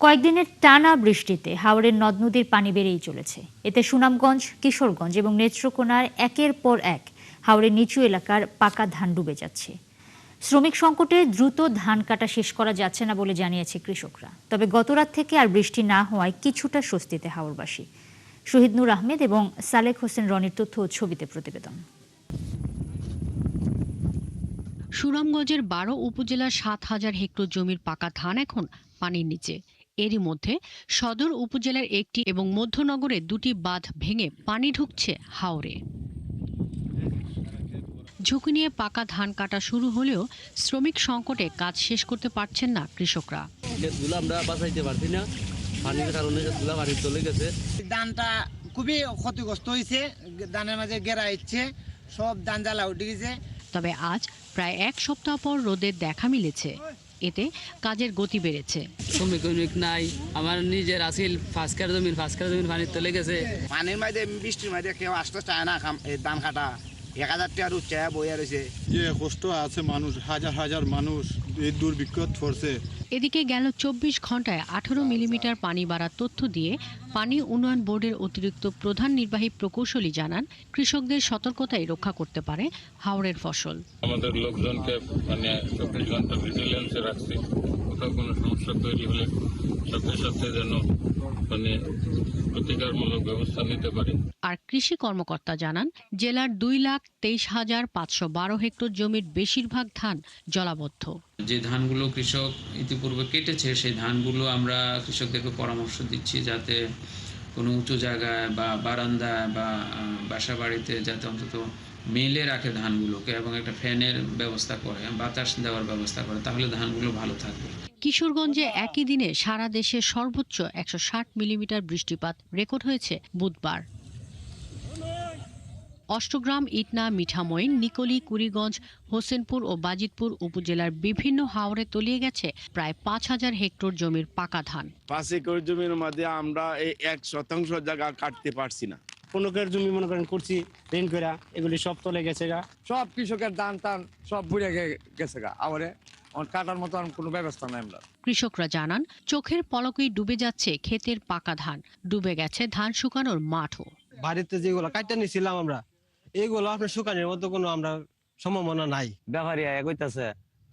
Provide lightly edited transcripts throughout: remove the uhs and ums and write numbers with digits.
কয়েকদিনের টানা বৃষ্টিতে হাওরের নদ নদীর পানি বেড়েই চলেছে। এতে সুনামগঞ্জ, কিশোরগঞ্জ এবং নেত্রকোনার একের পর এক হাওরের নিচু এলাকার পাকা ধান ডুবে যাচ্ছে। শ্রমিক সংকটে দ্রুত ধান কাটা শেষ করা যাচ্ছে না বলে জানিয়েছে কৃষকরা। তবে গতরাত থেকে আর বৃষ্টি না হওয়ায় কিছুটা স্বস্তিতে হাওরবাসী। শহীদ নূর আহমেদ এবং সালেক হোসেন রনির তথ্য ও ছবিতে প্রতিবেদন। সুনামগঞ্জের 12 উপজেলার 7,000 হেক্টর জমির পাকা ধান এখন পানির নিচে। এরই মধ্যে সদর উপজেলার একটি এবং মধ্যনগরের 2টি বাঁধ ভেঙে পানি ঢুকছে হাওরে। ঝুঁকি নিয়ে পাকা ধান কাটা শুরু হলেও শ্রমিক সংকটে কাজ শেষ করতে পারছেন না কৃষকরা। আমরা বাঁচাইতে পারছি না, পানির কারণে পানি চলে গেছে। ধানটা খুবই ক্ষতিগ্রস্ত হয়েছে, ধানের মাঝে গেরা ইচ্ছে, সব ধান জ্বালা উঠে গেছে। তবে আজ প্রায় এক সপ্তাহ পর রোদের দেখা মিলেছে, এতে কাজের গতি বেড়েছে। শ্রমিক নাই, আমার নিজের আসিল 5 কাঠা জমির পানি চলে গেছে। পানির মাঝে বৃষ্টির মাঝে কেউ আসতে চায় না, ধান কাটা 1000 টাকার উচ্চায় বইয়া রয়েছে। যে কষ্ট আছে মানুষ, হাজার হাজার মানুষ এই দুর্ভিক্ষ পড়ছে। এদিকে গেল 24 ঘন্টায় 18 মিলিমিটার পানি বাড়ার তথ্য দিয়ে পানি উন্নয়ন বোর্ডের অতিরিক্ত প্রধান নির্বাহী প্রকৌশলী জানান, কৃষকদের সতর্কতাই রক্ষা করতে পারে হাওরের ফসল। আমাদের লোকজনকে 24 ঘন্টা ভিজিলেন্সে রাখছি, কোথাও কোনো সমস্যা তৈরি হলে সাথে সাথে যেন প্রতিকারমূলক ব্যবস্থা নিতে পারে। আর কৃষি কর্মকর্তা জানান, জেলার 2,23,512 হেক্টর জমির বেশিরভাগ ধান জলাবদ্ধ। যে ধানগুলো কৃষক ইতিপূর্বে কেটেছে সেই ধানগুলো আমরা কৃষকদেরকে পরামর্শ দিচ্ছি যাতে কোনো উঁচু জায়গায় বা বারান্দায় বা বাসা বাড়িতে যাতে অন্তত মেলে রাখে ধানগুলোকে এবং একটা ফ্যানের ব্যবস্থা করে, বাতাস দেওয়ার ব্যবস্থা করে, তাহলে ধানগুলো ভালো থাকবে। কিশোরগঞ্জে একই দিনে সারা দেশে সর্বোচ্চ 160 মিলিমিটার বৃষ্টিপাত রেকর্ড হয়েছে বুধবার। অষ্টগ্রাম, ইটনা, মিঠামইন, নিকলী, কুড়িগঞ্জ, হোসেনপুর ও বাজিতপুর উপজেলার বিভিন্ন হাওরে তলিয়ে গেছে প্রায় 5,000 হেক্টর জমির পাকা ধান। 5 একর জমির মধ্যে আমরা এই 1% জায়গা কাটতে পারছি না। 15 জমি মনে করেন করছি ঋণ করে, এগুলি সব চলে গেছে গা। সব কৃষকের ধান টান সব বুড়ে গেছে গা, আবার কাটার মতো কোনো ব্যবস্থা নাই। আমরা কৃষকরা জানান, চোখের পলকেই ডুবে যাচ্ছে ক্ষেতের পাকা ধান, ডুবে গেছে ধান শুকানোর মাঠও। বাড়িতে যেগুলো কাটতে নিছিলাম আমরা, এইগুলো আপনার শুকানোর মতো কোনো আমরা সম্ভাবনা নাই। ব্যাপারীরা কইতাছে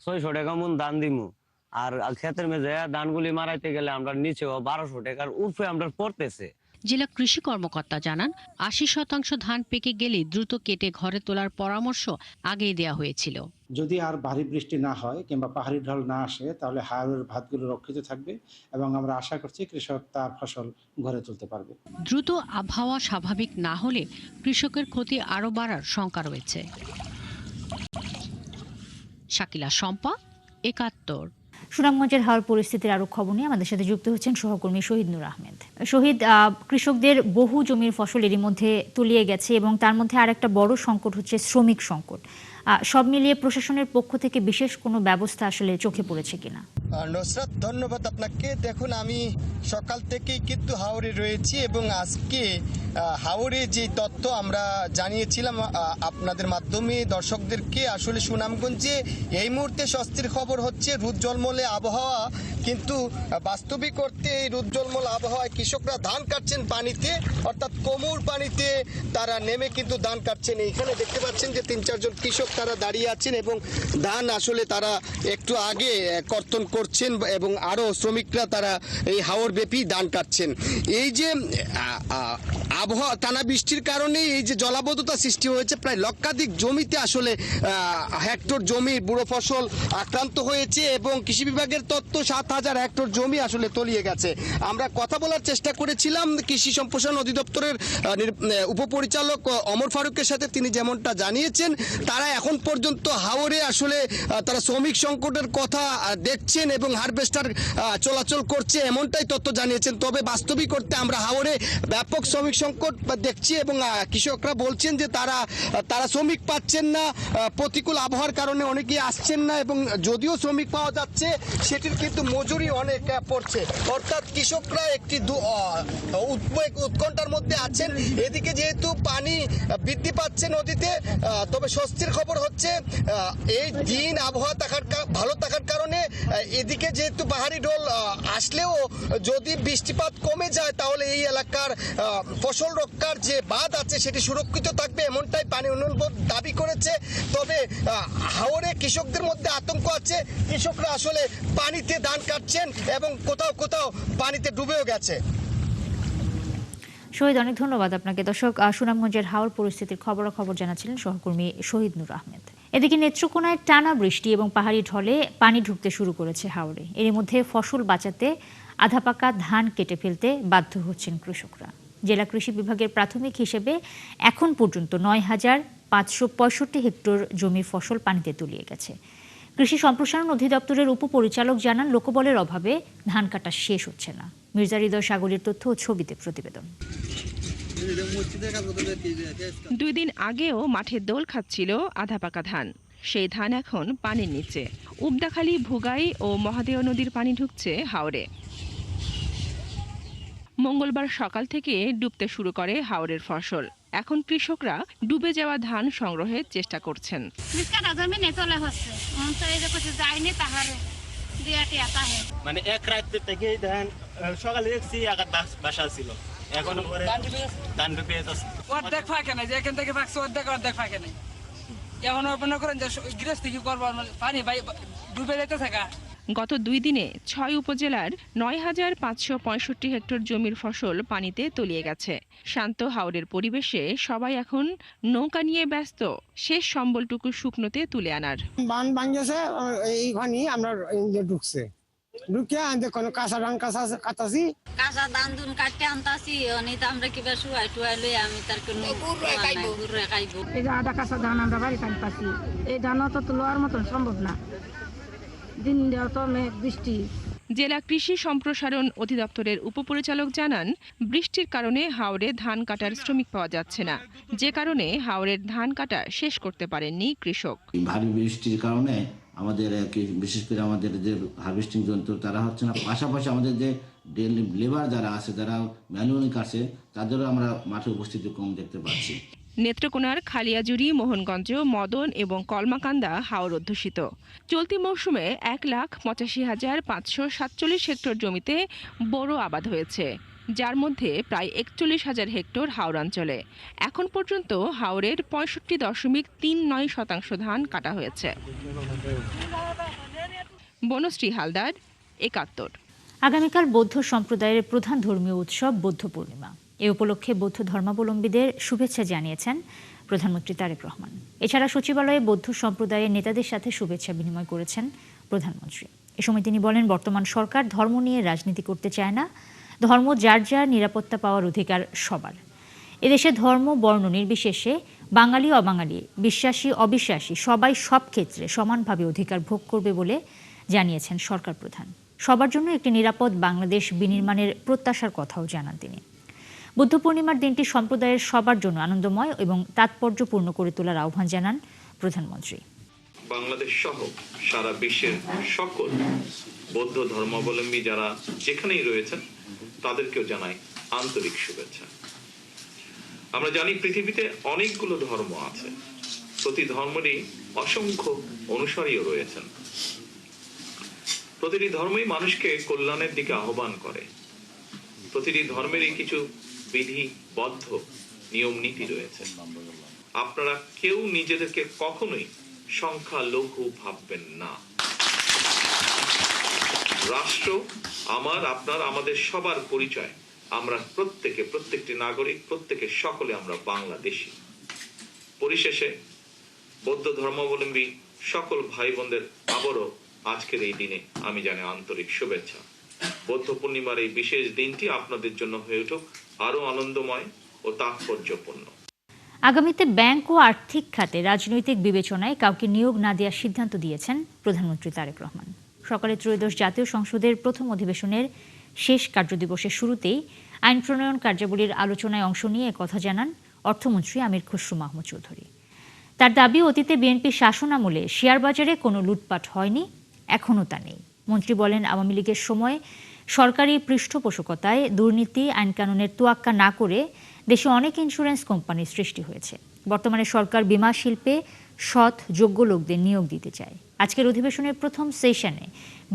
600 টাকা মন ধান দিমু, আর ক্ষেতের মেঝে ধানগুলি মারাইতে গেলে আমরা নিচেও 1200 টাকার উপরে আমরা পড়তেছে। জেলা কৃষি কর্মকর্তা জানান, 80% ধান পেকে গেলে দ্রুত কেটে ঘরে তোলার পরামর্শ আগেই দেওয়া হয়েছিল। যদি আর ভারী বৃষ্টি না হয় কিংবা পাহাড়ি ঢল না আসে, তাহলে হাওরের ভাতগুলো রক্ষিত থাকবে এবং আমরা আশা করছি কৃষক তার ফসল ঘরে তুলতে পারবে। দ্রুত আবহাওয়া স্বাভাবিক না হলে কৃষকের ক্ষতি আরও বাড়ার শঙ্কা রয়েছে। শাকিলা শম্পা, 71। সুনামগঞ্জের হাওর পরিস্থিতির আরো খবর নিয়ে আমাদের সাথে যুক্ত হচ্ছেন সহকর্মী শহীদ নূর আহমেদ। শহীদ, কৃষকদের বহু জমির ফসল এরই মধ্যে তলিয়ে গেছে এবং তার মধ্যে আর একটা বড় সংকট হচ্ছে শ্রমিক সংকট। সব মিলিয়ে প্রশাসনের পক্ষ থেকে বিশেষ কোনো ব্যবস্থা আসলে চোখে পড়েছে কিনা? নুসরাত, ধন্যবাদ আপনাকে। দেখুন, আমি সকাল থেকেই কিন্তু হাওরে রয়েছি এবং আজকে হাওরে যে তথ্য আমরা জানিয়েছিলাম আপনাদের মাধ্যমে দর্শকদেরকে, আসলে সুনামগঞ্জে এই মুহূর্তে স্বস্তির খবর হচ্ছে রোদ-ঝলমলে আবহাওয়া, কিন্তু বাস্তবিক অর্থে এই রোদ-ঝলমল আবহাওয়ায় কৃষকরা ধান কাটছেন পানিতে, অর্থাৎ কোমর পানিতে তারা নেমে কিন্তু ধান কাটছেন। এখানে দেখতে পাচ্ছেন যে 3-4 জন কৃষক তারা দাঁড়িয়ে আছেন এবং ধান আসলে তারা একটু আগে কর্তন করছেন এবং আরও শ্রমিকরা তারা এই হাওর ব্যাপী ধান কাটছেন। এই যে আবহাওয়া টানা বৃষ্টির কারণে এই যে জলাবদ্ধতা সৃষ্টি হয়েছে, প্রায় লক্ষাধিক জমিতে আসলে হেক্টর জমি বুড়ো ফসল আক্রান্ত হয়েছে এবং কৃষি বিভাগের তথ্য 7,000 হেক্টর জমি আসলে তলিয়ে গেছে। আমরা কথা বলার চেষ্টা করেছিলাম কৃষি সম্প্রসারণ অধিদপ্তরের উপপরিচালক অমর ফারুকের সাথে, তিনি যেমনটা জানিয়েছেন তারা এখন পর্যন্ত হাওরে আসলে তারা শ্রমিক সংকটের কথা দেখছেন এবং হারভেস্টার চলাচল করছে, এমনটাই তথ্য জানিয়েছেন। তবে বাস্তবিক অর্থে আমরা হাওরে ব্যাপক শ্রমিক সংকট দেখছি এবং কৃষকরা বলছেন যে তারা শ্রমিক পাচ্ছেন না, প্রতিকূল আবহাওয়ার কারণে অনেকেই আসছেন না এবং যদিও শ্রমিক পাওয়া যাচ্ছে সেটির কিন্তু মজুরি অনেক পড়ছে। অর্থাৎ কৃষকরা একটি উৎকণ্ঠার মধ্যে আছেন। এদিকে যেহেতু পানি বৃদ্ধি পাচ্ছে নদীতে, তবে স্বস্তির খবর হচ্ছে এই দিন আবহাওয়া ভালো থাকার কারণে এদিকে যেহেতু পাহাড়ি ঢল আসলেও যদি বৃষ্টিপাত কমে যায় তাহলে এই এলাকার ফসল রক্ষার যে বাঁধ আছে সেটি সুরক্ষিত থাকবে, এমনটাই পানি উন্নয়ন বোর্ড দাবি করেছে। তবে হাওরে কৃষকদের মধ্যে আতঙ্ক আছে, কৃষকরা আসলে পানিতে ধান কাটছেন এবং কোথাও কোথাও পানিতে ডুবেও গেছে। শহীদ, অনেক ধন্যবাদ আপনাকে। দর্শক, সুনামগঞ্জের হাওর পরিস্থিতির খবরাখবর জানাচ্ছিলেন সহকর্মী শহীদ নূর আহমেদ। এদিকে নেত্রকোনায় টানা বৃষ্টি এবং পাহাড়ি ঢলে পানি ঢুকতে শুরু করেছে হাওরে। এর মধ্যে ফসল বাঁচাতে আধা পাকা ধান কেটে ফেলতে বাধ্য হচ্ছেন কৃষকরা। জেলা কৃষি বিভাগের প্রাথমিক হিসেবে এখন পর্যন্ত ৯,৫৬৫ হেক্টর জমির ফসল পানিতে তলিয়ে গেছে। কৃষি সম্প্রসারণ অধিদপ্তরের উপপরিচালক জানান, লোকবলের অভাবে ধান কাটা শেষ হচ্ছে না। মির্জা হৃদয় সাগরের তথ্য ও ছবিতে প্রতিবেদন। 2 দিন আগেও মাঠে দোল খাচ্ছিল আধা পাকা ধান। সেই ধান এখন পানির নিচে। উবদাখালী, ভুগাই ও মহাদেও নদীর পানি ঢুকছে হাওরে। মঙ্গলবার সকাল থেকে ডুবতে শুরু করে হাওরের ফসল। এখন কৃষকরা ডুবে যাওয়া ধান সংগ্রহের চেষ্টা করছেন। মানে এক রাত থেকে ধান সকালে দেখছি আগাত বাসা ছিল, এখন ধান ডুবে যাচ্ছে। অর্ধেক ফাঁকে নাই, যে এখান থেকে ফাঁকছে অর্ধেক ফাঁকে নাই। এখন মনে করেন যে গৃহস্থ কি করবো, পানি ডুবে যেতে থাকা। গত 2 দিনে 6 উপজেলার ৯,৫৬৫ হেক্টর জমির ফসল পানিতে তলিয়ে গেছে। শান্ত হাওরের পরিবেশে সবাই এখন নৌকা নিয়ে ব্যস্ত শেষ সম্বলটুকু শুকনোতে তুলে আনার। বান ভাঙছে, এইখানে আমরা ঢুকছে, ঢুকে আনতে কোনো কাঁচা ধান কাটাছি, কাঁচা ধান দুন কাটতে আনতাছি। অনিতা আমরা কিবা শুয়াই টুয়াই লই আমি তার কোনো গুড় খাইবো। এই যে আধা কাঁচা ধান আমরা বাড়ি কাটতাছি, এই ধানও তো তোলার মতন সম্ভব না। দিন দেওয়া তো মেঘ বৃষ্টি। জেলা কৃষি সম্প্রসারণ অধিদপ্তরের উপপরিচালক জানান, বৃষ্টির কারণে হাওরে ধান কাটার শ্রমিক পাওয়া যাচ্ছে না, যে কারণে হাওরের ধান কাটা শেষ করতে পারেননি কৃষক। ভারী বৃষ্টির কারণে আমাদের বিশেষ করে আমাদের যে হারভেস্টিং যন্ত্র তারা হচ্ছে না, পাশাপাশি আমাদের যে লেবার যারা আছে, যারা ম্যানুয়ালি কাটছে, তাদেরও আমরা মাঠে উপস্থিতি কম দেখতে পাচ্ছি। নেত্রকোনার খালিয়াজুড়ি, মোহনগঞ্জ, মদন এবং কলমাকান্দা হাওর অধ্যুষিত। চলতি মৌসুমে ১,৮৫,৫৪৭ হেক্টর জমিতে বোরো আবাদ হয়েছে, যার মধ্যে প্রায় ৪১,০০০ হেক্টর হাওরাঞ্চলে। এখন পর্যন্ত হাওরের ৬৫.৩৯% ধান কাটা হয়েছে। বনশ্রী হালদার, ৭১। আগামীকাল বৌদ্ধ সম্প্রদায়ের প্রধান ধর্মীয় উৎসব বৌদ্ধ পূর্ণিমা। এ উপলক্ষে বৌদ্ধ ধর্মাবলম্বীদের শুভেচ্ছা জানিয়েছেন প্রধানমন্ত্রী তারেক রহমান। এছাড়া সচিবালয়ে বৌদ্ধ সম্প্রদায়ের নেতাদের সাথে শুভেচ্ছা বিনিময় করেছেন প্রধানমন্ত্রী। এ সময় তিনি বলেন, বর্তমান সরকার ধর্ম নিয়ে রাজনীতি করতে চায় না। ধর্ম যার যার নিরাপত্তা পাওয়ার অধিকার সবার। এদেশে ধর্ম বর্ণ নির্বিশেষে বাঙালি অবাঙালি, বিশ্বাসী অবিশ্বাসী সবাই সব ক্ষেত্রে সমানভাবে অধিকার ভোগ করবে বলে জানিয়েছেন সরকার প্রধান। সবার জন্য একটি নিরাপদ বাংলাদেশ বিনির্মাণের প্রত্যাশার কথাও জানান তিনি। বুদ্ধ পূর্ণিমার দিনটি সম্প্রদায়ের সবার জন্য আনন্দময় এবং তাৎপর্যপূর্ণ করে তোলার আহ্বান জানান প্রধানমন্ত্রী। বাংলাদেশ সহ সারা বিশ্বের সকল বৌদ্ধ ধর্মাবলম্বী যারা যেখানেই রয়েছেন তাদেরকেও জানাই আন্তরিক শুভেচ্ছা। আমরা জানি পৃথিবীতে অনেকগুলো ধর্ম আছে, প্রতি ধর্মেরই অসংখ্য অনুসারীও রয়েছেন। প্রতিটি ধর্মই মানুষকে কল্যাণের দিকে আহ্বান করে। প্রতিটি ধর্মেরই কিছু বিধিবদ্ধ নিয়ম নীতি রয়েছে। আপনারা কেউ নিজেদেরকে কখনোই সংখ্যালঘু ভাববেন না। রাষ্ট্র আমার, আপনার, আমাদের সবার পরিচয়। আমরা প্রত্যেকটি নাগরিক, সকলে আমরা বাংলাদেশী। পরিশেষে বৌদ্ধ ধর্মাবলম্বী সকল ভাই বোনদের আবারও আজকের এই দিনে আমি জানাই আন্তরিক শুভেচ্ছা। বৌদ্ধ পূর্ণিমার এই বিশেষ দিনটি আপনাদের জন্য হয়ে উঠুক আরো আনন্দময় ও তাৎপর্যপূর্ণ। আগামীতে ব্যাংক ও আর্থিক খাতে রাজনৈতিক বিবেচনায় কাউকে নিয়োগ না দেওয়ার সিদ্ধান্ত দিয়েছেন প্রধানমন্ত্রী তারেক রহমান। সকালে ত্রয়োদশ জাতীয় সংসদের প্রথম অধিবেশনের শেষ কার্যদিবসের শুরুতেই আইন প্রণয়ন কার্যাবলীর আলোচনায় অংশ নিয়ে কথা জানান অর্থমন্ত্রী আমির খসরু মাহমুদ চৌধুরী। তার দাবি, অতীতে বিএনপি শাসনামলে শেয়ার বাজারে কোনো লুটপাট হয়নি, এখনও তা নেই। মন্ত্রী বলেন, আওয়ামী লীগের সময় সরকারি পৃষ্ঠপোষকতায় দুর্নীতি আইনকানুনের তোয়াক্কা না করে দেশে অনেক ইন্স্যুরেন্স কোম্পানির সৃষ্টি হয়েছে। বর্তমানে সরকার বিমা শিল্পে সৎ যোগ্য লোকদের নিয়োগ দিতে চায়। আজকের অধিবেশনের প্রথম সেশনে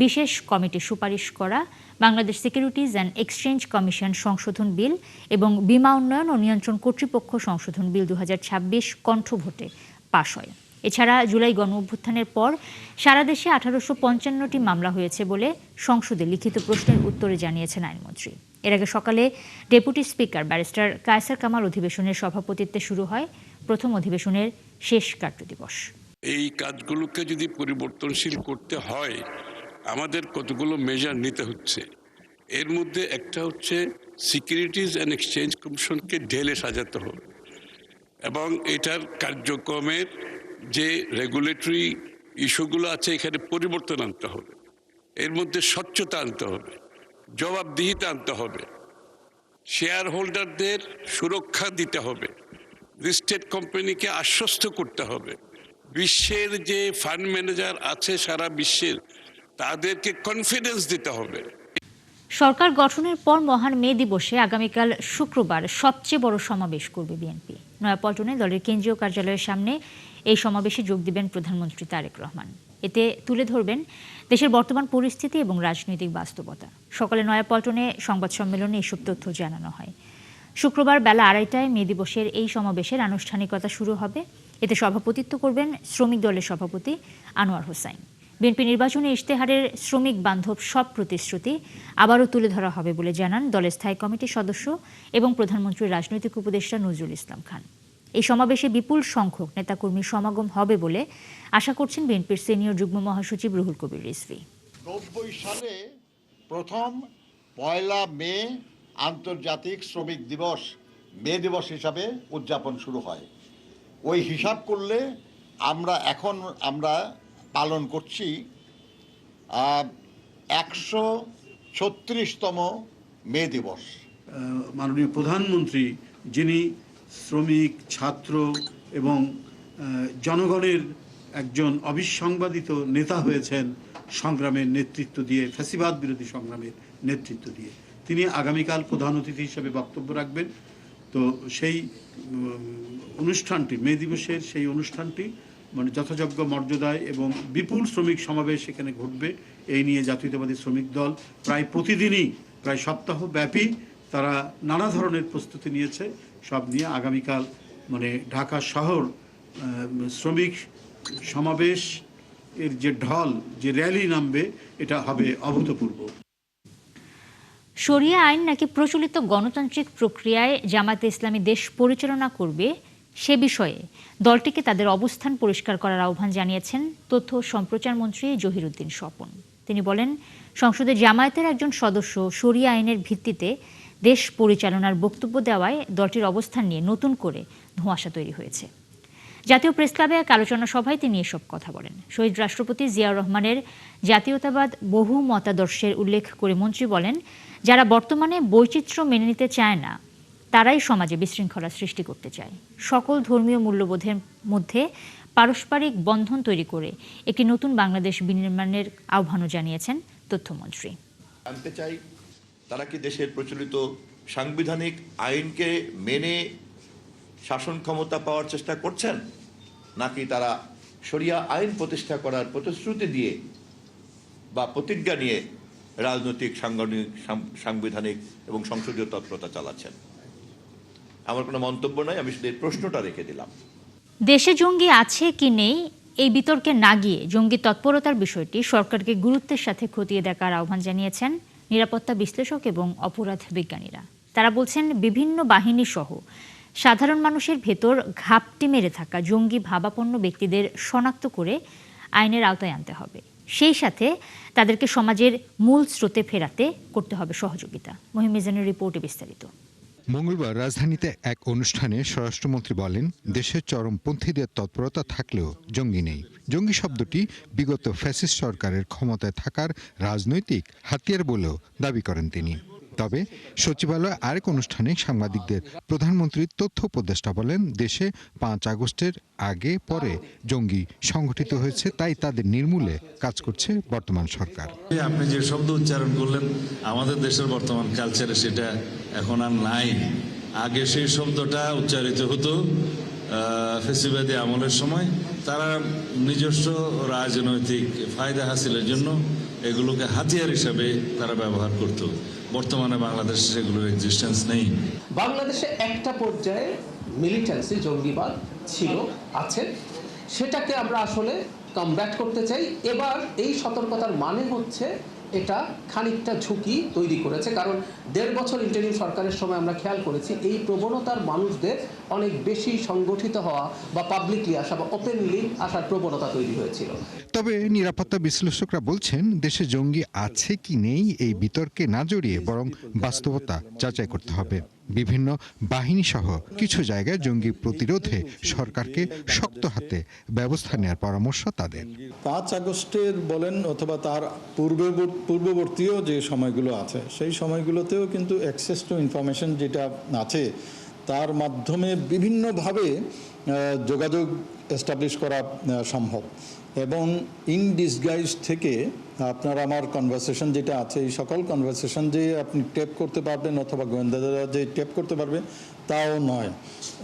বিশেষ কমিটি সুপারিশ করা Bangladesh securities and exchange commission সংশোধন বিল এবং বীমা উন্নয়ন ও নিয়ন্ত্রণ কর্তৃপক্ষ সংশোধন বিল 2026 কণ্ঠভোটে পাশ হয়। এছাড়া জুলাই গণ অভ্যুত্থানের পর সারা দেশে 1855টি মামলা হয়েছে বলে সংসদে লিখিত প্রশ্নের উত্তরে জানিয়েছেন আইনমন্ত্রী। এর আগে সকালে deputy speaker barrister Kaiser Kamal অধিবেশনের সভাপতিত্বে শুরু হয় প্রথম অধিবেশনের শেষ কার্যদিবস। এই কাজগুলোকে যদি পরিবর্তনশীল করতে হয় আমাদের কতগুলো মেজার নিতে হচ্ছে। এর মধ্যে একটা হচ্ছে সিকিউরিটিজ অ্যান্ড এক্সচেঞ্জ কমিশনকে ঢেলে সাজাতে হবে এবং এটার কার্যক্রমের যে রেগুলেটরি ইস্যুগুলো আছে এখানে পরিবর্তন আনতে হবে। এর মধ্যে স্বচ্ছতা আনতে হবে, জবাবদিহিতা আনতে হবে, শেয়ার হোল্ডারদের সুরক্ষা দিতে হবে, লিস্টেড কোম্পানিকে আশ্বস্ত করতে হবে, বিশ্বের যে ফান্ড ম্যানেজার আছে সারা বিশ্বের তাদেরকে কনফিডেন্স দিতে হবে। সরকার গঠনের পর মহান মে দিবসে আগামীকাল শুক্রবার সবচেয়ে বড় সমাবেশ করবে বিএনপি। নয়াপল্টনে দলের কেন্দ্রীয় কার্যালয়ের সামনে এই সমাবেশে যোগ দিবেন প্রধানমন্ত্রী তারেক রহমান। এতে তুলে ধরবেন দেশের বর্তমান পরিস্থিতি এবং রাজনৈতিক বাস্তবতা। সকালে নয়াপল্টনে সংবাদ সম্মেলনে এসব তথ্য জানানো হয়। শুক্রবার বেলা 2:30টায় মে দিবসের এই সমাবেশের আনুষ্ঠানিকতা শুরু হবে। এতে সভাপতিত্ব করবেন শ্রমিক দলের সভাপতি আনোয়ার হোসাইন। বিএনপি নির্বাচনী ইশতেহারের শ্রমিক বান্ধব সব প্রতিশ্রুতি আবারও তুলে ধরা হবে বলে জানান দলের স্থায়ী কমিটির সদস্য এবং প্রধানমন্ত্রীর রাজনৈতিক উপদেষ্টা নজরুল ইসলাম খান। এই সমাবেশে বিপুল সংখ্যক নেতাকর্মীর সমাগম হবে বলে আশা করছেন বিএনপির সিনিয়র যুগ্ম মহাসচিব রুহুল কবির রিজভী। 90 সালে প্রথম 1 মে আন্তর্জাতিক শ্রমিক দিবস মে দিবস হিসাবে উদযাপন শুরু হয়। ওই হিসাব করলে আমরা পালন করছি 136তম মে দিবস। মাননীয় প্রধানমন্ত্রী যিনি শ্রমিক, ছাত্র এবং জনগণের একজন অবিসংবাদিত নেতা হয়েছেন সংগ্রামের নেতৃত্ব দিয়ে, ফ্যাসিবাদ বিরোধী সংগ্রামের নেতৃত্ব দিয়ে, তিনি আগামীকাল প্রধান অতিথি হিসেবে বক্তব্য রাখবেন। তো সেই অনুষ্ঠানটি, মে দিবসের সেই অনুষ্ঠানটি মানে যথাযোগ্য মর্যাদায় এবং বিপুল শ্রমিক সমাবেশ সেখানে ঘটবে। এই নিয়ে জাতীয়তাবাদী শ্রমিক দল প্রায় প্রতিদিনই, প্রায় সপ্তাহব্যাপী তারা নানা ধরনের প্রস্তুতি নিয়েছে। সব নিয়ে আগামীকাল মানে ঢাকা শহর শ্রমিক সমাবেশ এর যে ঢল, যে র্যালি নামবে, এটা হবে অভূতপূর্ব। শরিয়া আইন নাকি প্রচলিত গণতান্ত্রিক প্রক্রিয়ায় জামায়াতে ইসলামী দেশ পরিচালনা করবে সে বিষয়ে দলটিকে তাদের অবস্থান পরিষ্কার করার আহ্বান জানিয়েছেন তথ্য ও সম্প্রচার মন্ত্রী জহিরুদ্দিন স্বপন। তিনি বলেন, সংসদে জামায়াতের একজন সদস্য শরিয়া আইনের ভিত্তিতে দেশ পরিচালনার বক্তব্য দেওয়ায় দলটির অবস্থান নিয়ে নতুন করে ধোঁয়াশা তৈরি হয়েছে। জাতীয় প্রেসক্লাবে এক আলোচনা সভায় তিনি এসব কথা বলেন। শহীদ রাষ্ট্রপতি জিয়াউর রহমানের জাতীয়তাবাদ বহু মতাদর্শের উল্লেখ করে মন্ত্রী বলেন, যারা বর্তমানে বৈচিত্র্য মেনে নিতে চায় না তারাই সমাজে বিশৃঙ্খলা সৃষ্টি করতে চায়। সকল ধর্মীয় মূল্যবোধের মধ্যে পারস্পরিক বন্ধন তৈরি করে একটি নতুন বাংলাদেশ বিনির্মাণের আহ্বানও জানিয়েছেন তথ্যমন্ত্রী। জানতে চাই, তারা কি দেশের প্রচলিত সাংবিধানিক আইনকে মেনে শাসন ক্ষমতা পাওয়ার চেষ্টা করছেন, নাকি তারা শরিয়া আইন প্রতিষ্ঠা করার প্রতিশ্রুতি দিয়ে বা প্রতিজ্ঞা নিয়ে রাজনৈতিক, সাংবিধানিক এবং সংসদীয় তৎপরতা চালাচ্ছেন? আমার কোনো মন্তব্য নাই, আমি শুধু এই প্রশ্নটা রেখে দিলাম। দেশে জঙ্গি আছে কি নেই এই বিতর্কে না গিয়ে জঙ্গি তৎপরতার বিষয়টি সরকারকে গুরুত্বের সাথে খতিয়ে দেখার আহ্বান জানিয়েছেন নিরাপত্তা বিশ্লেষক এবং অপরাধ বিজ্ঞানীরা। তারা বলছেন, বিভিন্ন বাহিনী সহ সাধারণ মানুষের ভেতর ঘাপটি মেরে থাকা জঙ্গি ভাবাপন্ন ব্যক্তিদের শনাক্ত করে আইনের আওতায় আনতে হবে। সেই সাথে তাদেরকে সমাজের মূল স্রোতে ফেরাতে করতে হবে সহযোগিতা। মহিম মিজানের রিপোর্টে বিস্তারিত। মঙ্গলবার রাজধানীতে এক অনুষ্ঠানে স্বরাষ্ট্রমন্ত্রী বলেন, দেশের চরমপন্থীদের তৎপরতা থাকলেও জঙ্গি নেই। জঙ্গি শব্দটি বিগত ফ্যাসিস্ট সরকারের ক্ষমতায় থাকার রাজনৈতিক হাতিয়ার বলেও দাবি করেন তিনি। তবে সচিবালয়ে আরেক অনুষ্ঠানে সাংবাদিকদের প্রধানমন্ত্রীর তথ্য উপদেষ্টা বলেন, দেশে 5 আগস্টের আগে পরে জঙ্গি সংগঠিত হয়েছে, তাই তাদের নির্মূলে কাজ করছে বর্তমান সরকার। আপনি যে শব্দ উচ্চারণ করলেন, আমাদের দেশের বর্তমান কালচারে সেটা এখন আর নাই। আগে সেই শব্দটা উচ্চারিত হতো ফ্যাসিবাদী আমলের সময়, তারা নিজস্ব রাজনৈতিক ফায়দা হাসিলের জন্য এগুলোকে হাতিয়ার হিসাবে তারা ব্যবহার করত। বর্তমানে বাংলাদেশে সেগুলোর এক্সিস্টেন্স নেই। বাংলাদেশে একটা পর্যায়ে মিলিটেন্সি জঙ্গিবাদ ছিল, আছে, সেটাকে আমরা আসলে কমব্যাট করতে চাই। এবার এই সতর্কতার মানে হচ্ছে এটা খানিকটা ঝুঁকি তৈরি করেছে, কারণ 1.5 বছর ইন্টারিম সরকারের সময় আমরা খেয়াল করেছি এই প্রবণতার মানুষদের অনেক বেশি সংগঠিত হওয়া বা পাবলিকলি আসা বা ওপেনলি আসার প্রবণতা তৈরি হয়েছিল। তবে নিরাপত্তা বিশ্লেষকরা বলছেন দেশে জঙ্গি আছে কি নেই এই বিতর্কে না জড়িয়ে বরং বাস্তবতা যাচাই করতে হবে। বিভিন্ন বাহিনী সহ কিছু জায়গায় জঙ্গি প্রতিরোধে সরকারকে শক্ত হাতে ব্যবস্থা নেওয়ার পরামর্শ তাদের। 5 আগস্টের বলেন অথবা তার পূর্ববর্তীয় যে সময়গুলো আছে সেই সময়গুলোতেও কিন্তু অ্যাক্সেস টু ইনফরমেশন যেটা আছে তার মাধ্যমে বিভিন্নভাবে যোগাযোগ এস্টাবলিশ করা সম্ভব এবং ইন ডিসগাইজ থেকে আপনার আমার কনভারসেশন যেটা আছে এই সকল কনভারসেশন যে আপনি টেপ করতে পারবেন অথবা গোয়েন্দারা যে টেপ করতে পারবে তাও নয়।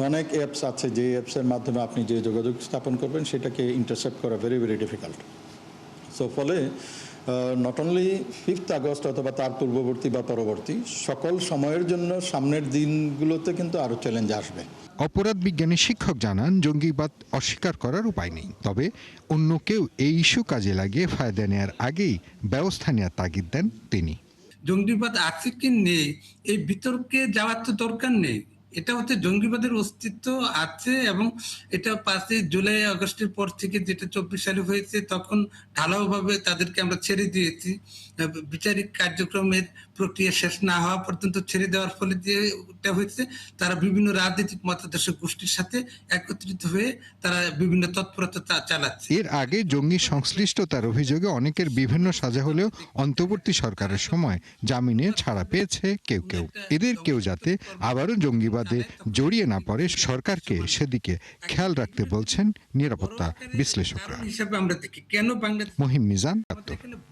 অনেক অ্যাপস আছে যে অ্যাপসের মাধ্যমে আপনি যে যোগাযোগ স্থাপন করবেন সেটাকে ইন্টারসেপ্ট করা ভেরি ভেরি ডিফিকাল্ট। সো ফলে নট অনলি 5 আগস্ট অথবা তার পূর্ববর্তী বা পরবর্তী সকল সময়ের জন্য সামনের দিনগুলোতে কিন্তু আরও চ্যালেঞ্জ আসবে। অপরাধ বিজ্ঞানী শিক্ষক জানান জঙ্গিবাদ অস্বীকার করার উপায় নেই, তবে অন্য কেউ এই ইস্যু কাজে লাগিয়ে ফায়দা নেওয়ার আগেই ব্যবস্থা নেওয়ার তাগিদ দেন তিনি। জঙ্গিবাদ আছে কি নেই এই বিতর্কে যাওয়ার তো দরকার নেই। এটা হচ্ছে জঙ্গিবাদের অস্তিত্ব আছে এবং এটা 5 জুলাই আগস্টের পর থেকে যেটা 24 সালে হয়েছে তখন ঢালাওভাবে তাদেরকে আমরা ছেড়ে দিয়েছি। বিচারিক কার্যক্রমের প্রক্রিয়া শেষ না হওয়া পর্যন্ত ছেড়ে দেওয়ার ফলে যেটা হয়েছে তারা বিভিন্ন রাজনৈতিক মতাদর্শ গোষ্ঠীর সাথে একত্রিত হয়ে তারা বিভিন্ন তৎপরতা চালাচ্ছে। এর আগে জঙ্গি সংশ্লিষ্টতার অভিযোগে অনেকের বিভিন্ন সাজা হলেও অন্তর্বর্তী সরকারের সময় জামিনে ছাড়া পেয়েছে কেউ কেউ। এদের কেউ যাতে আবারও জঙ্গিবাদে জড়িয়ে না পড়ে সরকারকে সেদিকে খেয়াল রাখতে বলছেন নিরাপত্তা বিশ্লেষকরা। মহিম মিজান,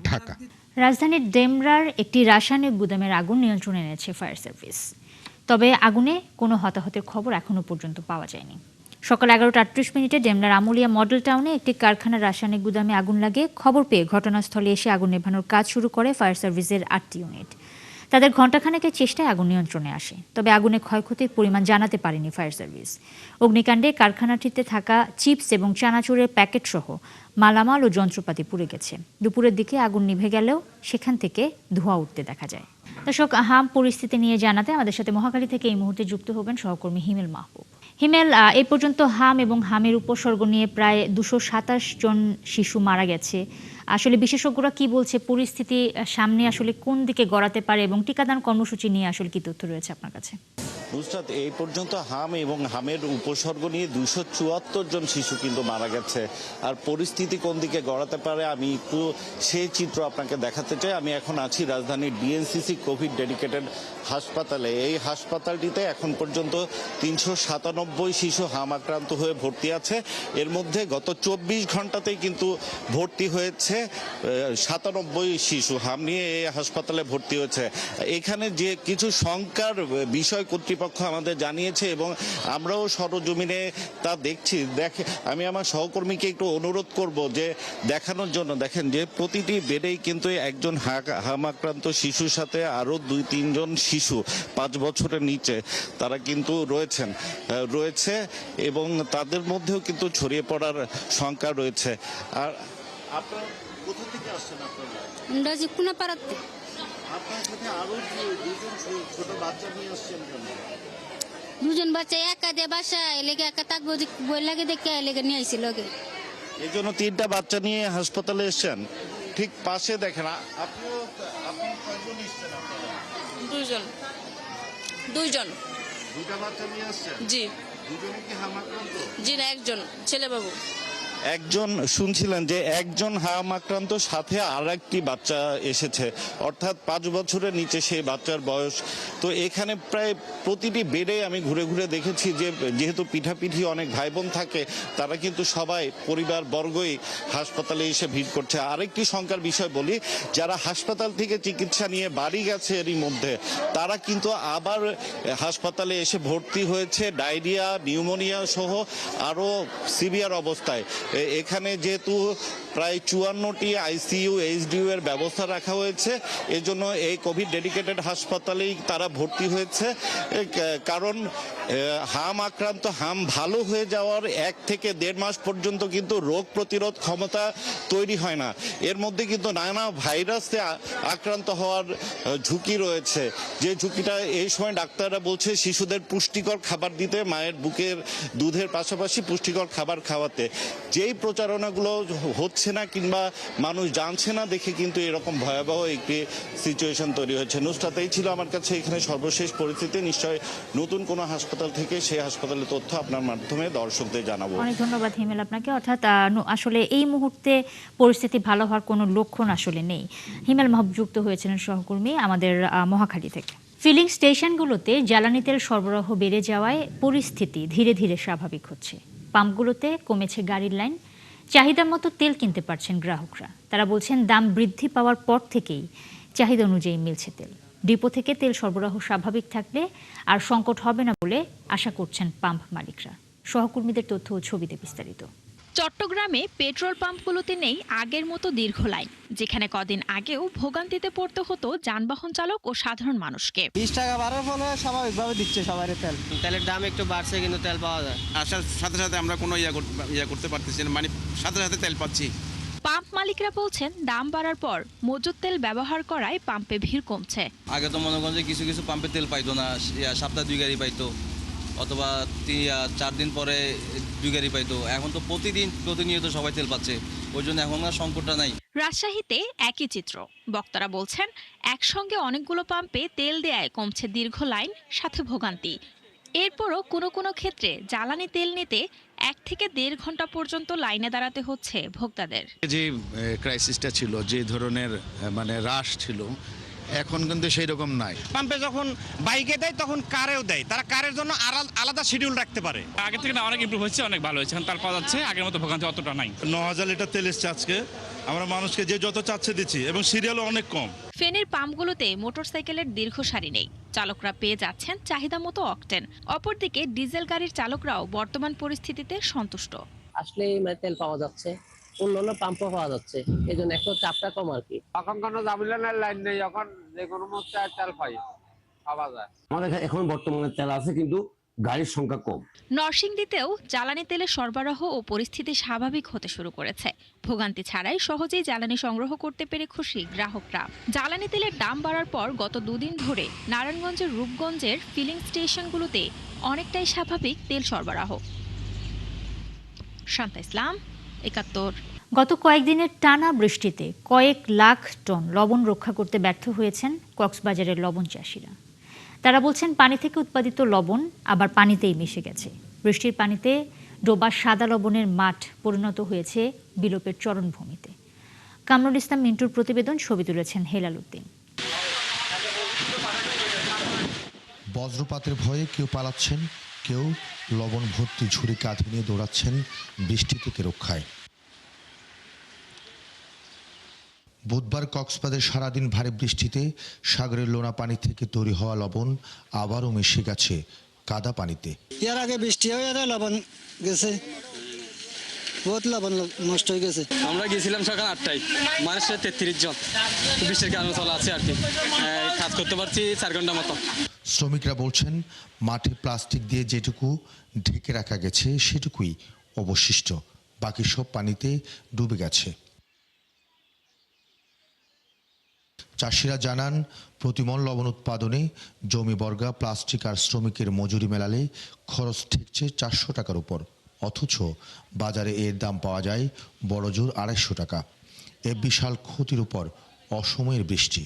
ঢাকা। রাজধানীর ডেমরার একটি রাসায়নিক গুদামের আগুন নিয়ন্ত্রণে এনেছে ফায়ার সার্ভিস। তবে আগুনে কোনো হতাহতের খবর এখনো পর্যন্ত পাওয়া যায়নি। সকাল 11:38 ডেমরার আমুলিয়া মডেল টাউনে একটি কারখানার রাসায়নিক গুদামে আগুন লাগে। খবর পেয়ে ঘটনাস্থলে এসে আগুন নেভানোর কাজ শুরু করে ফায়ার সার্ভিসের 8টি ইউনিট। তাদের ঘণ্টাখানেকের চেষ্টায় আগুন নিয়ন্ত্রণে আসে, তবে আগুনে ক্ষয়ক্ষতির পরিমাণ জানাতে পারেনি ফায়ার সার্ভিস। অগ্নিকাণ্ডে কারখানাটিতে থাকা চিপস এবং চানাচুরের প্যাকেট সহ মালামাল ও যন্ত্রপাতি পুড়ে গেছে। দুপুরের দিকে আগুন নিভে গেলেও সেখান থেকে ধোঁয়া উঠতে দেখা যায়। দর্শক, হাম পরিস্থিতি নিয়ে জানাতে আমাদের সাথে মহাখালী থেকে এই মুহূর্তে যুক্ত হবেন সহকর্মী হিমেল মাহবুব। হিমেল, এই পর্যন্ত হাম এবং হামের উপসর্গ নিয়ে প্রায় 227 জন শিশু মারা গেছে। আসলে বিশেষজ্ঞরা কি বলছে, পরিস্থিতি সামনে আসলে কোন দিকে গড়াতে পারে এবং টিকাদান কর্মসূচি নিয়ে আসলে কি তথ্য রয়েছে আপনার কাছে? নুসরাত, এই পর্যন্ত হাম এবং হামের উপসর্গ নিয়ে 274 জন শিশু কিন্তু মারা গেছে। আর পরিস্থিতি কোন দিকে গড়াতে পারে আমি একটু সেই চিত্র আপনাকে দেখাতে চাই। আমি এখন আছি রাজধানীর ডিএনসিসি কোভিড ডেডিকেটেড হাসপাতালে। এই হাসপাতালটিতে এখন পর্যন্ত 397 শিশু হাম আক্রান্ত হয়ে ভর্তি আছে। এর মধ্যে গত 24 ঘন্টাতেই কিন্তু ভর্তি হয়েছে 97 শিশু হাম নিয়ে এই হাসপাতালে ভর্তি হয়েছে। এখানে যে কিছু শঙ্কার বিষয় কর্তৃপক্ষ আমাদের জানিয়েছে এবং আমরাও সরজমিনে তা দেখছি। আমি আমার সহকর্মীকে একটু অনুরোধ করব যে দেখানোর জন্য। দেখেন যে প্রতিটি বেডেই কিন্তু একজন হাম আক্রান্ত শিশুর সাথে আরও 2-3 জন শিশু 5 বছরের নিচে তারা কিন্তু রয়েছে এবং তাদের মধ্যেও কিন্তু ছড়িয়ে পড়ার শঙ্কা রয়েছে। আর আপনারা কোথা থেকে আসছেন? আমরা যে কোনা পাড়াতে। আপনার সাথে আরো 2জন ছোট বাচ্চা নিয়ে আসছেন কেন? 2জন বাচ্চা একা দে বাসায় লেগে একা থাকবো বই লাগে দেখে লেগে নিয়ে আইছি লগে। এই জন্য 3টা বাচ্চা নিয়ে হাসপাতালে এসেছেন। ঠিক পাশে দেখেন আপনি কয়জন এসেছেন? আপনারা 2জন। 2টা বাচ্চা নিয়ে আসছেন? জি। দুজনে কি হাম আক্রান্ত? জি না, একজন ছেলে বাবু। একজন শুনছিলেন যে একজন হাম আক্রান্ত, সাথে আর একটি বাচ্চা এসেছে, অর্থাৎ 5 বছরের নিচে সেই বাচ্চার বয়স। তো এখানে প্রায় প্রতিটি বেডে আমি ঘুরে ঘুরে দেখেছি যে যেহেতু পিঠাপিঠি অনেক ভাই বোন থাকে, তারা কিন্তু সবাই পরিবার বর্গই হাসপাতালে এসে ভিড় করছে। আরেকটি শঙ্কার বিষয় বলি, যারা হাসপাতাল থেকে চিকিৎসা নিয়ে বাড়ি গেছে এরই মধ্যে, তারা কিন্তু আবার হাসপাতালে এসে ভর্তি হয়েছে ডায়রিয়া, নিউমোনিয়া সহ আরও সিভিয়ার অবস্থায়। এখানে যেহেতু প্রায় 54টি আইসিইউ এইচডিইউ এর ব্যবস্থা রাখা হয়েছে, এজন্য এই কোভিড ডেডিকেটেড হাসপাতালেই তারা ভর্তি হয়েছে। কারণ হাম আক্রান্ত, হাম ভালো হয়ে যাওয়ার 1 থেকে 1.5 মাস পর্যন্ত কিন্তু রোগ প্রতিরোধ ক্ষমতা তৈরি হয় না। এর মধ্যে কিন্তু নানা ভাইরাসে আক্রান্ত হওয়ার ঝুঁকি রয়েছে, যে ঝুঁকিটা এই সময় ডাক্তাররা বলছে শিশুদের পুষ্টিকর খাবার দিতে, মায়ের বুকের দুধের পাশাপাশি পুষ্টিকর খাবার খাওয়াতে। যেই প্রচারণাগুলো হচ্ছে না কিংবা মানুষ জানছে না দেখে কিন্তু এরকম ভয়াবহ একটি সিচুয়েশন তৈরি হয়েছে। নুসরাতেই ছিল আমার কাছে এখানে সর্বশেষ পরিস্থিতি। নিশ্চয় নতুন কোনো হাসপাতাল থেকে সেই হাসপাতালের তথ্য আপনার মাধ্যমে দর্শকদের জানাবো। অনেক ধন্যবাদ হিমেল আপনাকে। অর্থাৎ আসলে এই মুহূর্তে পরিস্থিতি ভালো হওয়ার কোনো লক্ষণ আসলে নেই। হিমেল মাহবুব যুক্ত হয়েছিলেন সহকর্মী আমাদের মহাখালী থেকে। ফিলিং স্টেশনগুলোতে জ্বালানি তেল সরবরাহ বেড়ে যাওয়ায় পরিস্থিতি ধীরে ধীরে স্বাভাবিক হচ্ছে। পাম্পগুলোতে কমেছে গাড়ির লাইন, চাহিদা মতো তেল কিনতে পারছেন গ্রাহকরা। তারা বলছেন দাম বৃদ্ধি পাওয়ার পর থেকেই চাহিদা অনুযায়ী মিলছে তেল। ডিপো থেকে তেল সরবরাহ স্বাভাবিক থাকলে আর সংকট হবে না বলে আশা করছেন পাম্প মালিকরা। সহকর্মীদের তথ্য ও ছবিতে বিস্তারিত। চট্টগ্রামে পেট্রোল পাম্পগুলোতে নেই আগের মতো দীর্ঘ লাইন, যেখানে কদিন আগেও ভোগান্তিতে পড়তে হতো যানবাহন চালক ও সাধারণ মানুষকে। 20 টাকা বাড়ার ফলে স্বাভাবিকভাবে দিচ্ছে সবাই তেল। তেলের দাম একটু বাড়ছে কিন্তু তেল পাওয়া যায়। আসার সাথে সাথে আমরা কোনো ইয়া করতে পারতেছি না, মানে সাথে সাথে তেল পাচ্ছি। পাম্প মালিকরা বলছেন দাম বাড়ার পর মজুদ তেল ব্যবহার করায় পাম্পে ভিড় কমছে। আগে তো মনে করেন যে কিছু কিছু পাম্পে তেল পাইতো না, সপ্তাহে 2 গাড়ি পাইতো, অথবা 4 দিন পরে 2 গাড়ি পাইতো। এখন তো প্রতিনিয়ত সবাই তেল পাচ্ছে, ওই জন্য এখন আর সংকটটা নাই। রাজশাহীতে একই চিত্র। বক্তারা বলছেন একসঙ্গে অনেকগুলো পাম্পে তেল দেয়ায় কমছে দীর্ঘ লাইন, সাথে ভোগান্তি। এরপরও কোনো কোনো ক্ষেত্রে জ্বালানি তেল নিতে 1 থেকে 1.5 ঘন্টা পর্যন্ত লাইনে দাঁড়াতে হচ্ছে ভোক্তাদের। যে ক্রাইসিসটা ছিল, যে ধরনের মানে রাশ ছিল, এখন কিন্তু সেই রকম নাই। পাম্পে যখন বাইকে দেয় তখন কারেও দেয়, তারা কারের জন্য আলাদা শিডিউল রাখতে পারে। আগে থেকে অনেক ইমপ্রুভ হচ্ছে, অনেক ভালো হচ্ছে, এখন তার পাওয়া যাচ্ছে, আগের মতো ভোগান্তি অতটা নাই। 9000 লিটার তেল এসছে আজকে, আমরা মানুষকে যে যত চাচ্ছে দিচ্ছি, এবং সিরিয়ালও অনেক কম। ফেনীর পাম্পগুলোতে মোটরসাইকেলের দীর্ঘ সারি নেই, চালকরা পেয়ে যাচ্ছেন চাহিদা মতো অকটেন। অপরদিকে ডিজেল গাড়ির চালকরাও বর্তমান পরিস্থিতিতে সন্তুষ্ট। আসলে তেল পাওয়া যাচ্ছে, অন্যান্য পাম্পও পাওয়া যাচ্ছে, এই জন্য একটু চাপটা কম আর কি। এখন কোনো জামিলানের লাইন নেই, এখন যে কোনো মুহূর্তে তেল পাওয়া যায়। আমাদের এখন বর্তমানে তেল আছে কিন্তু গাড়ির সংখ্যা কম। নরসিংদীতেও জ্বালানি তেলের সরবরাহ ও পরিস্থিতি স্বাভাবিক হতে শুরু করেছে। ভোগান্তি ছাড়াই সহজেই জ্বালানি সংগ্রহ করতে পেরে খুশি গ্রাহকরা। জ্বালানি তেলের দাম বাড়ার পর গত 2 দিন ধরে নারায়ণগঞ্জের রূপগঞ্জের ফিলিং স্টেশনগুলোতে অনেকটাই স্বাভাবিক তেল সরবরাহ। শান্তা ইসলাম, 71। গত কয়েকদিনের টানা বৃষ্টিতে কয়েক লাখ টন লবণ রক্ষা করতে ব্যর্থ হয়েছেন কক্সবাজারের লবণ চাষিরা। তারা বলছেন পানি থেকে উৎপাদিত লবণ আবার পানিতেই মিশে গেছে। বৃষ্টির পানিতে ডোবা সাদা লবণের মাঠ পরিণত হয়েছে বিলোপের চরণভূমিতে। কামরুল ইসলাম মিন্টুর প্রতিবেদন, ছবি তুলেছেন হেলাল উদ্দিন। বজ্রপাতের ভয়ে কেউ পালাচ্ছেন, কেউ লবণ ভর্তি ঝুড়ি কাঁধে নিয়ে দৌড়াচ্ছেন বৃষ্টি থেকে রক্ষায়। বুধবার কক্সবাজারে সারাদিন ভারী বৃষ্টিতে সাগরের লোনা পানি থেকে তৈরি হওয়া লবণ আবারও মিশে গেছে কাদা পানিতে। এর আগে বৃষ্টি হয়ে লবণ গেছে, বহুত লবণ নষ্ট হয়ে গেছে। আমরা গিয়েছিলাম সকাল 8টায়, মানুষের 33 জন, বৃষ্টির কারণে চলা আছে আর কি, কাজ করতে পারছি 4 ঘন্টা মতো। শ্রমিকরা বলছেন মাঠে প্লাস্টিক দিয়ে যেটুকু ঢেকে রাখা গেছে সেটুকুই অবশিষ্ট, বাকি সব পানিতে ডুবে গেছে। চাষিরা জানান প্রতিমন লবণ উৎপাদনে জমি বর্গা, প্লাস্টিক আর শ্রমিকের মজুরি মেলালে খরচ ঠেকছে 400 টাকার উপর, অথচ বাজারে এর দাম পাওয়া যায় বড়জোর 250 টাকা। এ বিশাল ক্ষতির উপর অসময়ের বৃষ্টি।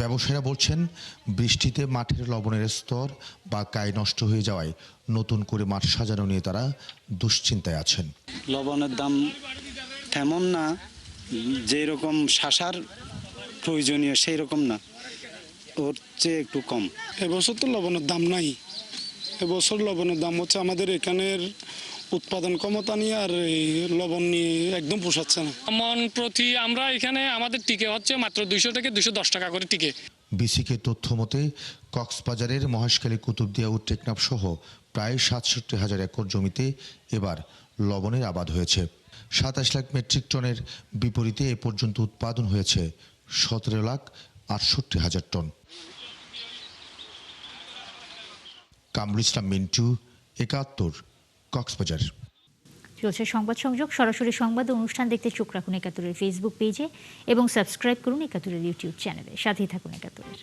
ব্যবসায়ীরা বলছেন বৃষ্টিতে মাঠের লবণের স্তর বা কাই নষ্ট হয়ে যাওয়ায় নতুন করে মাঠ সাজানো নিয়ে তারা দুশ্চিন্তায় আছেন। লবণের দাম তেমন না, যে রকম শাসার প্রয়োজনীয় সেই রকম না, ওর চেয়ে একটু কম। এবছর তো লবণের দাম নাই, এবছর লবণের দাম হচ্ছে আমাদের এখানের উৎপাদন ক্ষমতা নিয়ে আর এই লবণ নিয়ে একদম পোষাচ্ছে না। মন প্রতি আমরা এখানে আমাদের টিকে হচ্ছে মাত্র 200 থেকে 210 টাকা করে টিকে। বিসিকে তথ্য মতে কক্সবাজারের মহেশখালী, কুতুবদিয়া ও টেকনাফ সহ প্রায় 67,000 একর জমিতে এবার লবণের আবাদ হয়েছে। 27 লাখ মেট্রিক টনের বিপরীতে এ পর্যন্ত উৎপাদন হয়েছে 17,68,000 টন। কামরুল ইসলাম মিন্টু, 71, কক্সবাজার। চলছে সংবাদ সংযোগ। সরাসরি সংবাদ অনুষ্ঠান দেখতে চোখ রাখুন 71-এর ফেসবুক পেজে এবং সাবস্ক্রাইব করুন 71-এর ইউটিউব চ্যানেলে। সাথেই থাকুন 71-এর।